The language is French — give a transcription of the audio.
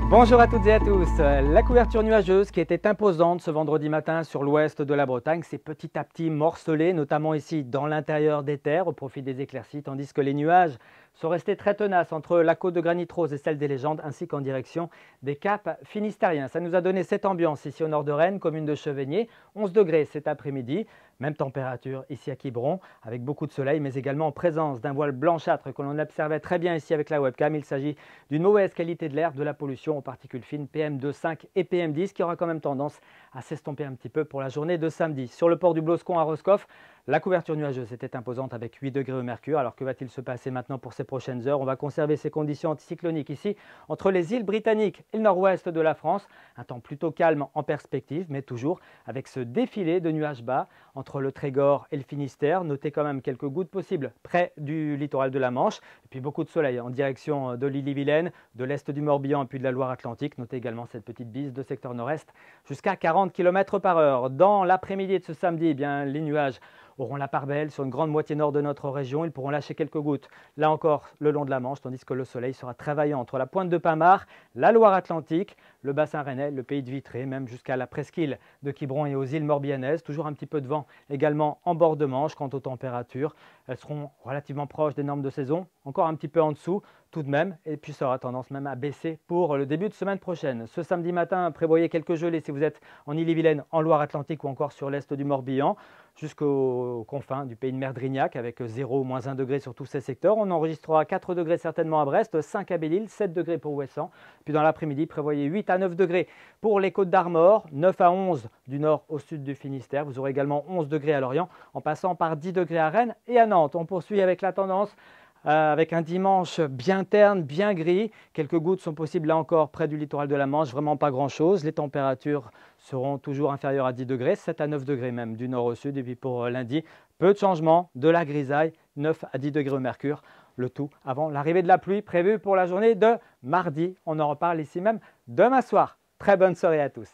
Bonjour à toutes et à tous. La couverture nuageuse qui était imposante ce vendredi matin sur l'ouest de la Bretagne s'est petit à petit morcelée, notamment ici dans l'intérieur des terres au profit des éclaircies, tandis que les nuages sont restés très tenaces entre la côte de Granit Rose et celle des Légendes, ainsi qu'en direction des caps finistériens. Ça nous a donné cette ambiance ici au nord de Rennes, commune de Chevigné, 11 degrés cet après-midi. Même température ici à Quiberon, avec beaucoup de soleil, mais également en présence d'un voile blanchâtre que l'on observait très bien ici avec la webcam. Il s'agit d'une mauvaise qualité de l'air, de la pollution aux particules fines PM2,5 et PM10, qui aura quand même tendance à s'estomper un petit peu pour la journée de samedi. Sur le port du Bloscon à Roscoff, la couverture nuageuse était imposante avec 8 degrés au mercure. Alors que va-t-il se passer maintenant pour ces prochaines heures? On va conserver ces conditions anticycloniques ici entre les îles britanniques et le nord-ouest de la France. Un temps plutôt calme en perspective, mais toujours avec ce défilé de nuages bas entre le Trégor et le Finistère. Notez quand même quelques gouttes possibles près du littoral de la Manche. Et puis beaucoup de soleil en direction de l'Ille-et-Vilaine, de l'est du Morbihan et puis de la Loire-Atlantique. Notez également cette petite bise de secteur nord-est jusqu'à 40 km/h. Dans l'après-midi de ce samedi, les nuages auront la part belle sur une grande moitié nord de notre région. Ils pourront lâcher quelques gouttes, là encore, le long de la Manche, tandis que le soleil sera très vaillant entre la pointe de Pin-Mare, la Loire-Atlantique, le bassin rennais, le pays de Vitré, même jusqu'à la presqu'île de Quiberon et aux îles morbihanaises. Toujours un petit peu de vent également en bord de Manche. Quant aux températures, elles seront relativement proches des normes de saison, encore un petit peu en dessous tout de même, et puis ça aura tendance même à baisser pour le début de semaine prochaine. Ce samedi matin, prévoyez quelques gelées si vous êtes en Ille-et-Vilaine, en Loire-Atlantique ou encore sur l'est du Morbihan, jusqu'aux confins du pays de Merdrignac avec 0 ou moins 1 degré sur tous ces secteurs. On enregistrera 4 degrés certainement à Brest, 5 à Belle-Île, 7 degrés pour Ouessant. Puis dans l'après-midi, prévoyez 8 à 9 degrés pour les Côtes d'Armor, 9 à 11 du nord au sud du Finistère. Vous aurez également 11 degrés à Lorient, en passant par 10 degrés à Rennes et à Nantes. On poursuit avec la tendance avec un dimanche bien terne, bien gris. Quelques gouttes sont possibles là encore près du littoral de la Manche, vraiment pas grand-chose. Les températures seront toujours inférieures à 10 degrés, 7 à 9 degrés même du nord au sud. Et puis pour lundi, peu de changements, de la grisaille, 9 à 10 degrés au mercure. Le tout avant l'arrivée de la pluie prévue pour la journée de mardi. On en reparle ici même demain soir. Très bonne soirée à tous.